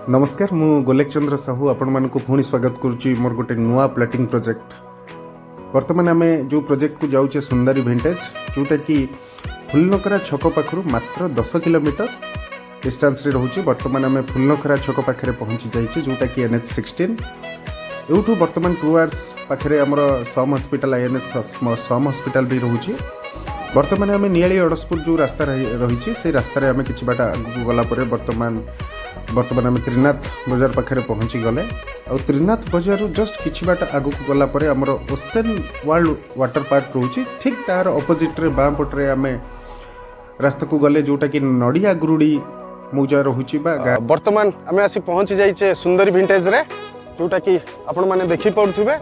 नमस्कार मु गोलेक चंद्र साहू आपण मानक पुणी स्वागत करुच्ची मोर गोटे नुआ प्लॉटिंग प्रोजेक्ट। वर्तमान आम जो प्रोजेक्ट को जाऊे सुंदरी विंटेज जोटा कि फुलनखरा छक पाखु मात्र 10 किलोमीटर डिस्टेंस रे रहूची। वर्तमान आम फुलनखरा छक पाखे पहुंची जाइए जोटा कि NH16 एवठू वर्तमान 2 आवर्स पाखे आमर सम हॉस्पिटल INS सम हॉस्पिटल भी रहूची। वर्तमान आम नियाली अड़सपुर जो रास्ता रही से रास्तार आम कि बाट आगू गलापर वर्तमान आम त्रिनाथ बजार पाखे पहुँची गले और त्रिनाथ बजार जस्ट कि बाट आगू गलापर आमर ओसेन वर्ल्ड वाटर पार्क रोचे ठीक तार अपोजिट रे बाँ पटे आम रास्ता को गले जोटा कि नड़िया गुरुड़ी मौजा रोचे। वर्तमान आम आसी पहुँची जाइए सुंदरी विंटेज रे जोटा कि आपण मैंने देखी पड़ुवे।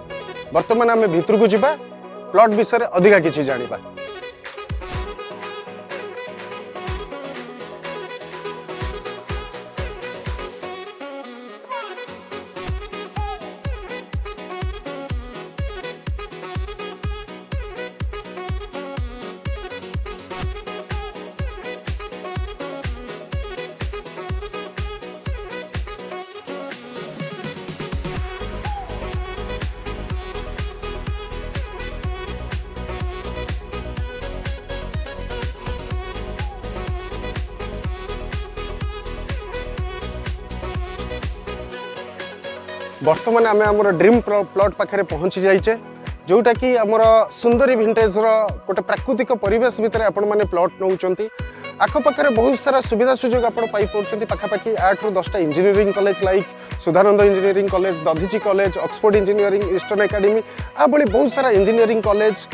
वर्तमान आम भितर को जावा प्लॉट विषय अधिका किसी जानिबा। वर्तमान आम आमर ड्रीम प्लॉट पाखे पहुँची जाइए जोटा कि आमर सुंदरी विंटेज गोटे प्राकृतिक परिवेश भितर आपण मैंने प्लॉट नौकरी आखपाखे बहुत सारा सुविधा सुजोग आप पाखापाखि 8 ରୁ 10टा engineering college like Sudhananda engineering college, Dadhichi college, Oxford engineering, eastern academy आ भली बहुत सारा engineering college,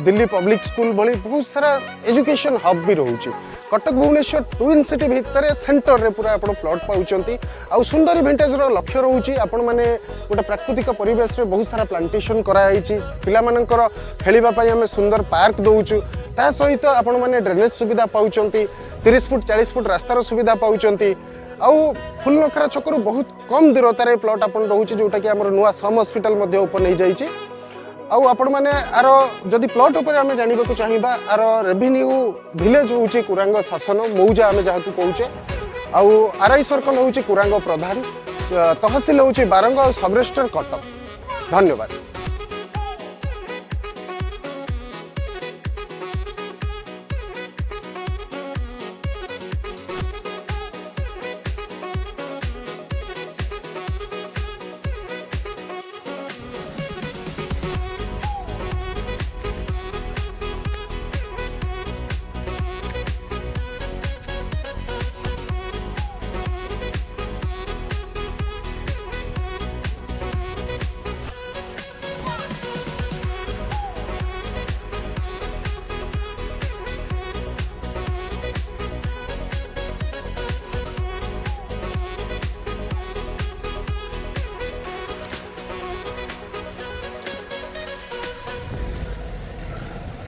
Delhi public school भली बहुत सारा एजुकेशन हब भी रोचे। कटक भुवनेश्वर ट्विन सिटी भितर सेंटर रे पूरा आपण प्लॉट पाउचंती। आ सुंदरी विंटेज रो लक्ष्य रोचे आपण माने गोटे प्राकृतिक परिवेश रे बहुत सारा प्लांटेशन कराई पिला मानकर खेलिबा पई हमें सुंदर पार्क दउचु। ता सहित आपण माने ड्रेनेज सुविधा पाउचंती, 30 फुट 40 फुट रास्तार सुविधा पाउचंती। आउ फुलनखरा छकरू बहुत कम दूरतार प्लॉट आपण रोचे जोटा कि आमर नुआ सम हॉस्पिटल मध्ये ओपन हो जाइए। आउ आपण माने आर जदि प्लॉट उपर आमे जानिबा को चाहिबा आर रेवेन्यू विलेज होउची कुरांग शासन मौजा आमे जाहा को कहूचे। आउ RI सर्कल होउची कुरांग प्रधान, तहसील होउची बारंग, सब रजिस्टर कटक। धन्यवाद।